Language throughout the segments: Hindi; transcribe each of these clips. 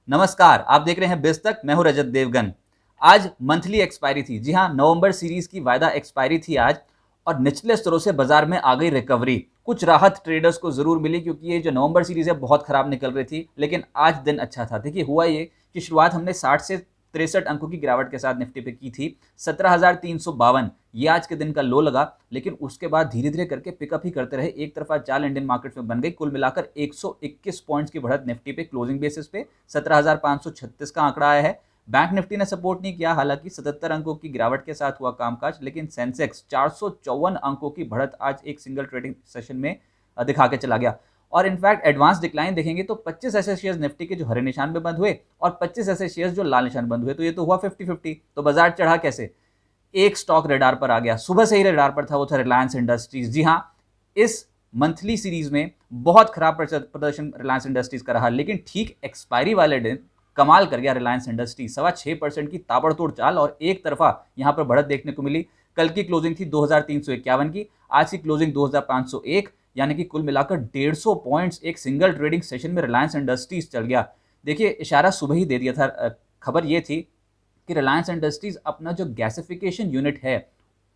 नमस्कार, आप देख रहे हैं बिज तक। मैं हूं रजत देवगन। आज मंथली एक्सपायरी थी। जी हां, नवंबर सीरीज की वायदा एक्सपायरी थी आज, और निचले स्तरों से बाजार में आ गई रिकवरी। कुछ राहत ट्रेडर्स को जरूर मिली, क्योंकि ये जो नवंबर सीरीज है बहुत खराब निकल रही थी, लेकिन आज दिन अच्छा था। देखिए, हुआ ये कि शुरुआत हमने 60 से 63 अंकों की गिरावट के साथ निफ्टी पे की थी। 17,352 ये आज के दिन का लो लगा, लेकिन उसके बाद धीरे धीरे करके पिकअप ही करते रहे। एक तरफा चाल इंडियन मार्केट में बन गई। कुल मिलाकर 121 पॉइंट्स की बढ़त निफ्टी पे क्लोजिंग बेसिस पे 17,536 का आंकड़ा आया है। बैंक निफ्टी ने सपोर्ट नहीं किया, हालांकि 77 अंकों की गिरावट के साथ हुआ कामकाज, लेकिन सेंसेक्स 454 अंकों की बढ़त आज एक सिंगल ट्रेडिंग सेशन में दिखा के चला गया। और इनफैक्ट एडवांस डिक्लाइन देखेंगे तो 25 ऐसे शेयर्स निफ्टी के जो हरे निशान में बंद हुए और 25 ऐसे शेयर्स जो लाल निशान बंद हुए, तो ये तो हुआ 50-50। तो बाजार चढ़ा कैसे? एक स्टॉक रडार पर आ गया, सुबह से ही रडार पर था, वो था रिलायंस इंडस्ट्रीज। जी हाँ, इस मंथली सीरीज में बहुत खराब प्रदर्शन रिलायंस इंडस्ट्रीज का रहा, लेकिन ठीक एक्सपायरी वाले दिन कमाल कर गया रिलायंस इंडस्ट्रीज। 6.25% की ताबड़तोड़ चाल और एक तरफा यहां पर बढ़त देखने को मिली। कल की क्लोजिंग थी 2351 की, आज की क्लोजिंग 2501, यानी कि कुल मिलाकर 150 पॉइंट्स एक सिंगल ट्रेडिंग सेशन में रिलायंस इंडस्ट्रीज चल गया। देखिए, इशारा सुबह ही दे दिया था। खबर यह थी कि रिलायंस इंडस्ट्रीज अपना जो गैसिफिकेशन यूनिट है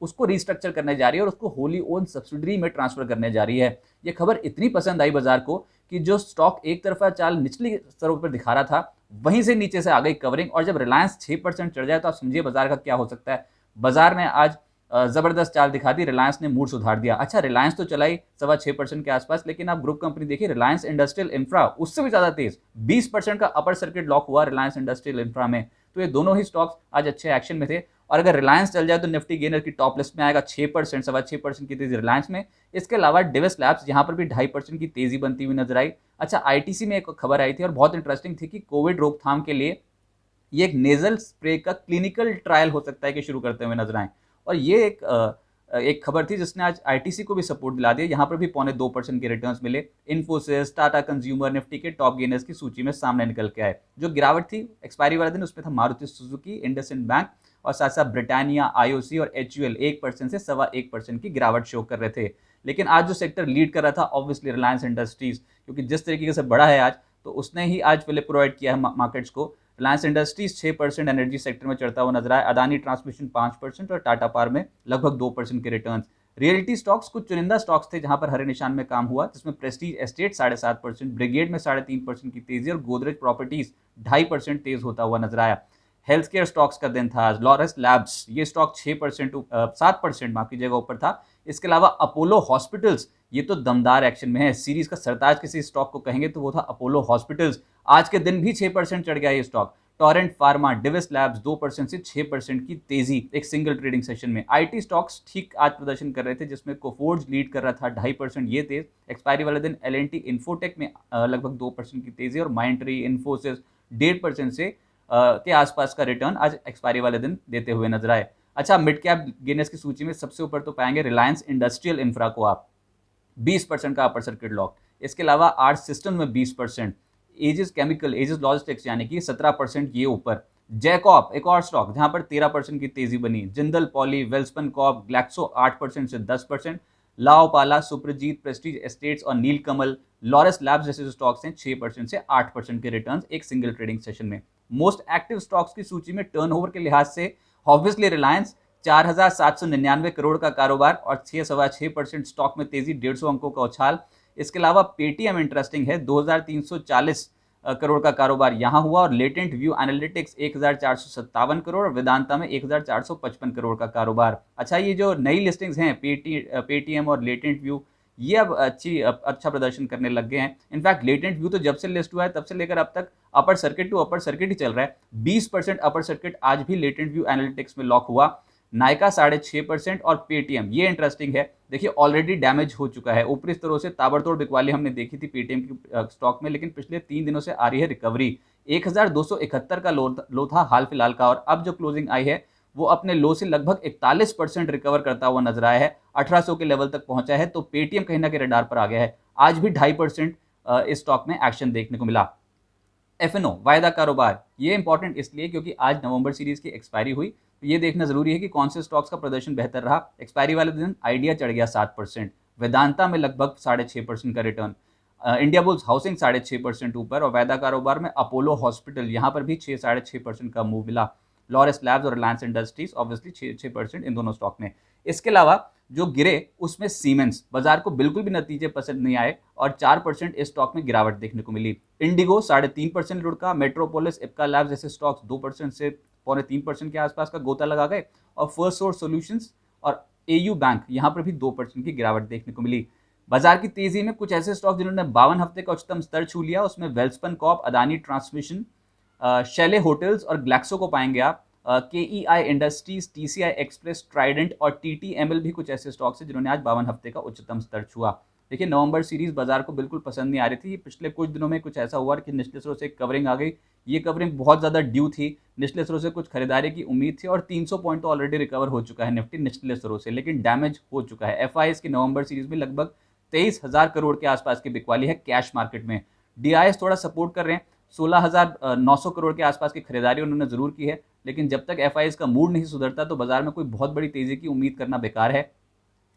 उसको रिस्ट्रक्चर करने जा रही है और उसको होली ओन सब्सिडरी में ट्रांसफर करने जा रही है। ये खबर इतनी पसंद आई बाजार को कि जो स्टॉक एक तरफा चाल निचली स्तरों पर दिखा रहा था, वहीं से नीचे से आ गई कवरिंग। और जब रिलायंस 6% चढ़ जाए तो आप समझिए बाजार का क्या हो सकता है। बाजार ने आज जबरदस्त चाल दिखा दी, रिलायंस ने मूड सुधार दिया। अच्छा, रिलायंस तो चलाई 6.25% के आसपास, लेकिन आप ग्रुप कंपनी देखिए, रिलायंस इंडस्ट्रियल इंफ्रा उससे भी ज्यादा तेज 20% का अपर सर्किट लॉक हुआ रिलायंस इंडस्ट्रियल इंफ्रा में। तो ये दोनों ही स्टॉक्स आज अच्छे एक्शन में थे। और अगर रिलायंस चल जाए तो निफ्टी गेनर की टॉप लिस्ट में आएगा। 6%, 6.25% की तेजी रिलायंस में। इसके अलावा डिविस लैब्स यहां पर भी 2.5% की तेजी बनती हुई नजर आई। अच्छा, आईटीसी में एक खबर आई थी और बहुत इंटरेस्टिंग थी कि कोविड रोकथाम के लिए ये एक नेजल स्प्रे का क्लिनिकल ट्रायल हो सकता है कि शुरू करते हुए नजर आए। और ये एक खबर थी जिसने आज आईटीसी को भी सपोर्ट दिला दिया। यहां पर भी 0.25% के रिटर्न्स मिले। इन्फोसिस, टाटा कंज्यूमर निफ्टी के टॉप गेनर्स की सूची में सामने निकल के आए। जो गिरावट थी एक्सपायरी वाले दिन, उसमें था मारुति सुजुकी, इंडसइंड बैंक और साथ साथ ब्रिटानिया, आईओसी और एचयूएल 1% से 1.25% की गिरावट शो कर रहे थे। लेकिन आज जो सेक्टर लीड कर रहा था ऑब्वियसली रिलायंस इंडस्ट्रीज, क्योंकि जिस तरीके से बढ़ा है आज, तो उसने ही आज फिलिप प्रोवाइड किया है मार्केट्स को। रिलायंस इंडस्ट्रीज 6% एनर्जी सेक्टर में चढ़ता हुआ नजर आया। अदानी ट्रांसमिशन 5% और टाटा पावर में लगभग 2% के रिटर्न। रियलिटी स्टॉक्स कुछ चुनिंदा स्टॉक्स थे जहां पर हरे निशान में काम हुआ, जिसमें प्रेस्टीज एस्टेट 7.5%, ब्रिगेड में 3.5% की तेजी और गोदरेज प्रॉपर्टीज 2.5% तेज होता हुआ नजर आया। हेल्थ केयर स्टॉक्स का दिन था आज। लॉरस लैब्स ये स्टॉक 7% माफ कीजिएगा ऊपर था। इसके अलावा अपोलो हॉस्पिटल्स ये तो दमदार एक्शन में है। सीरीज का सरताज किसी स्टॉक को कहेंगे तो वो था अपोलो हॉस्पिटल्स। आज के दिन भी 6% चढ़ गया ये स्टॉक। टोरेंट फार्मा, डिविस लैब्स 2% से 6% की तेजी एक सिंगल ट्रेडिंग सेशन में। आईटी स्टॉक्स ठीक आज प्रदर्शन कर रहे थे, जिसमें कोफोर्ज लीड कर रहा था 2.5% ये तेज। एक्सपायरी वाले दिन एलएनटी इन्फोटेक में लगभग 2% की तेजी और माइंट्री, इन्फोसिस 1.5% से के आसपास का रिटर्न आज एक्सपायरी वाले दिन देते हुए नजर आए। अच्छा, मिड कैप गेनर्स की सूची में सबसे ऊपर तो पाएंगे रिलायंस इंडस्ट्रियल इंफ्रा को आप, 20% का अपर सर्किट लॉक। इसके अलावा आर्ट सिस्टम में 20%, एजिस केमिकल, एजिस लॉजिस्टिक्स यानी कि 17% ये ऊपर। जैकॉप एक और स्टॉक जहां पर 13% की तेजी बनी। जिंदल पॉली, वेल्सपन कॉप, ग्लैक्सो 8% से 10%, लाओपाला, सुप्रजीत, प्रेस्टीज एस्टेट्स और नीलकमल, लॉरस लैब्स जैसे स्टॉक्स हैं 6% से 8% के रिटर्न्स एक सिंगल ट्रेडिंग सेशन में। मोस्ट एक्टिव स्टॉक्स की सूची में टर्नओवर के लिहाज से ऑब्वियसली रिलायंस 4,799 करोड़ का कारोबार और 6.25% स्टॉक में तेजी, 150 अंकों का उछाल। इसके अलावा पेटीएम इंटरेस्टिंग है, 2,340 करोड़ का कारोबार यहां हुआ और लेटेंट व्यू एनालिटिक्स 1,457 करोड़ और वेदांता में 1,455 करोड़ का कारोबार। अच्छा, ये जो नई लिस्टिंग्स हैं पेटीएम और लेटेंट व्यू, ये अब अच्छा प्रदर्शन करने लग गए हैं। इनफैक्ट लेटेंट व्यू तो जब से लिस्ट हुआ है तब से लेकर अब तक upper circuit to upper circuit ही चल रहा है। 20% अपर सर्किट आज भी लेटेंट व्यू एनालिटिक्स में लॉक हुआ। नायका 6.5% और पेटीएम, ये इंटरेस्टिंग है। देखिए, ऑलरेडी डैमेज हो चुका है। ऊपरी स्तरों से ताबड़तोड़ बिकवाली हमने देखी थी पेटीएम की स्टॉक में, लेकिन पिछले 3 दिनों से आ रही है रिकवरी। 1,271 का लो था हाल फिलहाल का, और अब जो क्लोजिंग आई है वो अपने लो से लगभग 41% रिकवर करता हुआ नजर आया है। 1800 के लेवल तक पहुंचा है, तो पेटीएम कहीं ना कहीं रडार पर आ गया है। आज भी 2.5% इस स्टॉक में एक्शन देखने को मिला। एफएनओ वायदा कारोबार, ये इंपॉर्टेंट इसलिए क्योंकि आज नवंबर सीरीज की एक्सपायरी हुई, तो ये देखना जरूरी है कि कौन से स्टॉक्स का प्रदर्शन बेहतर रहा। एक्सपायरी वाले दिन आइडिया चढ़ गया 7%, वेदांता में लगभग 6.5% का रिटर्न। इंडिया बुल्स हाउसिंग 6.5% ऊपर, और वायदा कारोबार में अपोलो हॉस्पिटल यहाँ पर भी 6-6.5% का मूव मिला। लॉरस लैब्स और रिलायंस इंडस्ट्रीज ऑब्वियसली 6% इन दोनों स्टॉक में। इसके अलावा जो गिरे उसमें सीमेंस, बाजार को बिल्कुल भी नतीजे पसंद नहीं आए और 4% इस स्टॉक में गिरावट देखने को मिली। इंडिगो 3.5% लुढ़का, मेट्रोपोलिस, इप्का लैब्स जैसे स्टॉक्स 2% से 2.25% के आसपास का गोता लगा गए, और फर्स्ट सोर्स सॉल्यूशंस और एयू बैंक यहाँ पर भी 2% की गिरावट देखने को मिली। बाजार की तेजी में कुछ ऐसे स्टॉक जिन्होंने 52 हफ्ते का उच्चतम स्तर छू लिया, उसमें Welspun Corp, Adani transmission, Shelley hotels और ग्लैक्सो को पाएंगे आप। KEI industries, TCI express, Trident और टीटीएमएल भी कुछ ऐसे स्टॉक्स हैं जिन्होंने आज 52 हफ्ते का उच्चतम स्तर छुआ। देखिए, नवंबर सीरीज बाजार को बिल्कुल पसंद नहीं आ रही थी। पिछले कुछ दिनों में कुछ ऐसा हुआ कि निचले स्रोत से कवरिंग आ गई। ये कवरिंग बहुत ज़्यादा ड्यू थी, निचले स्रोत से कुछ खरीदारी की उम्मीद थी, और 300 पॉइंट तो ऑलरेडी रिकवर हो चुका है निफ्टी निचले स्रोत से, लेकिन डैमेज हो चुका है। एफआईएस की नवंबर सीरीज में लगभग 23,000 करोड़ के आसपास की बिकवाली है कैश मार्केट में। डीआईएस थोड़ा सपोर्ट कर रहे हैं, 16,900 करोड़ के आसपास की खरीदारी उन्होंने जरूर की है, लेकिन जब तक एफआईएस का मूड नहीं सुधरता तो बाजार में कोई बहुत बड़ी तेजी की उम्मीद करना बेकार है।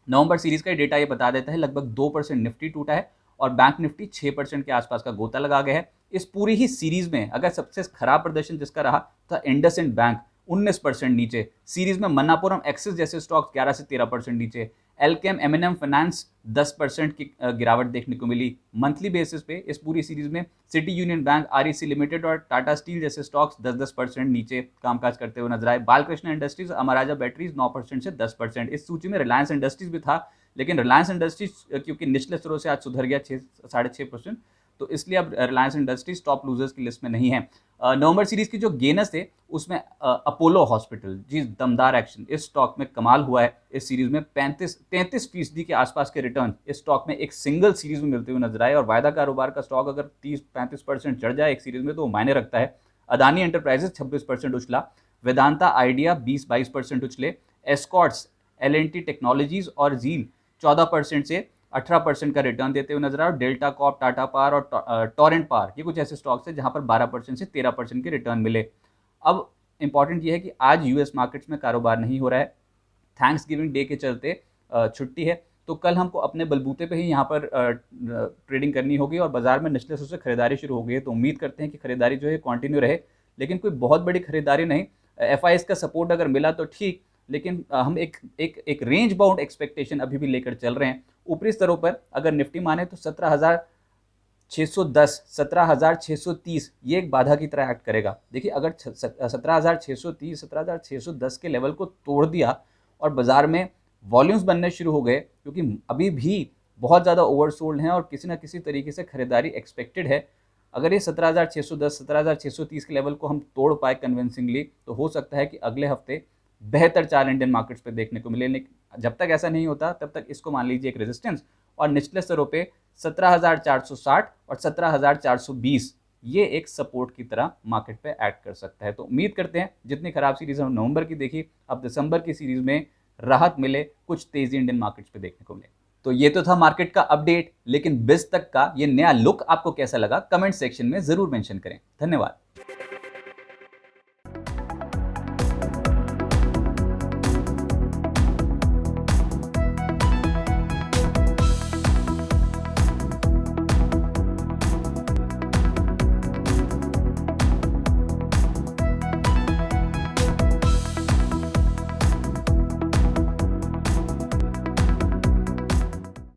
नवंबर सीरीज का डेटा ये बता देता है लगभग 2% निफ्टी टूटा है और बैंक निफ्टी 6% के आसपास का गोता लगा गया है। इस पूरी ही सीरीज में अगर सबसे खराब प्रदर्शन जिसका रहा तो इंडसइंड बैंक 19% नीचे। सीरीज में मन्नापुरम एक्सिस जैसे स्टॉक्स 11 से 13% नीचे। एलकेम, एमएनएम फाइनेंस 10% की गिरावट देखने को मिली मंथली बेसिस पे। इस पूरी सीरीज में city union bank, REC limited और टाटा स्टील जैसे स्टॉक्स 10-10% नीचे कामकाज करते हुए नजर आए। बालकृष्ण इंडस्ट्रीज, अमराजा बैटरीज 9% से 10%। इस सूची में रिलायंस इंडस्ट्रीज भी था, लेकिन रिलायंस इंडस्ट्रीज क्योंकि निचले स्तरों से आज सुधर गया 6-6.5%, तो इसलिए अब रिलायंस इंडस्ट्रीज टॉप लूजर्स की लिस्ट में नहीं है। नवंबर सीरीज की जो गेनर्स थे उसमें अपोलो हॉस्पिटल, जी दमदार एक्शन, इस स्टॉक में कमाल हुआ है। इस सीरीज में 33% के आसपास के रिटर्न इस स्टॉक में एक सिंगल सीरीज में मिलते हुए नजर आए, और वायदा कारोबार का स्टॉक अगर 30-35% चढ़ जाए एक सीरीज में तो वो मायने रखता है। अदानी एंटरप्राइजेस 26% उछला, वेदांता आइडिया 20-22% उछले, एस्कॉर्ट्स, एल&टी टेक्नोलॉजीज और जील 14% से 18% का रिटर्न देते हुए नजर आए। डेल्टा कॉर्प, टाटा पावर और टोरेंट पावर, ये कुछ ऐसे स्टॉक्स हैं जहां पर 12% से 13% के रिटर्न मिले। अब इंपॉर्टेंट ये है कि आज यूएस मार्केट्स में कारोबार नहीं हो रहा है, थैंक्स गिविंग डे के चलते छुट्टी है, तो कल हमको अपने बलबूते पे ही यहाँ पर ट्रेडिंग करनी होगी, और बाजार में निचले स्तर से खरीदारी शुरू हो गई है। तो उम्मीद करते हैं कि खरीदारी जो है कंटिन्यू रहे, लेकिन कोई बहुत बड़ी खरीदारी नहीं। एफआईएस का सपोर्ट अगर मिला तो ठीक, लेकिन हम एक रेंज बाउंड एक्सपेक्टेशन अभी भी लेकर चल रहे हैं। ऊपरी स्तरों पर अगर निफ्टी माने तो 17,610, 17,630 ये एक बाधा की तरह एक्ट करेगा। देखिए, अगर 17,630, 17,610 के लेवल को तोड़ दिया और बाजार में वॉल्यूम्स बनने शुरू हो गए, क्योंकि अभी भी बहुत ज़्यादा ओवरसोल्ड हैं और किसी ना किसी तरीके से खरीदारी एक्सपेक्टेड है, अगर ये 17,610, 17,630 के लेवल को हम तोड़ पाए कन्विंसिंगली, तो हो सकता है कि अगले हफ्ते बेहतर चाल इंडियन मार्केट्स पे देखने को मिले। लेकिन जब तक ऐसा नहीं होता तब तक इसको मान लीजिए एक रेजिस्टेंस, और निचले स्तरों पे 17,460 और 17,420 ये एक सपोर्ट की तरह मार्केट पे एक्ट कर सकता है। तो उम्मीद करते हैं जितनी खराब सीरीज हम नवंबर की देखी, अब दिसंबर की सीरीज में राहत मिले, कुछ तेजी इंडियन मार्केट्स पे देखने को मिले। तो ये तो था मार्केट का अपडेट, लेकिन बिज तक का ये नया लुक आपको कैसा लगा कमेंट सेक्शन में जरूर मेंशन करें। धन्यवाद।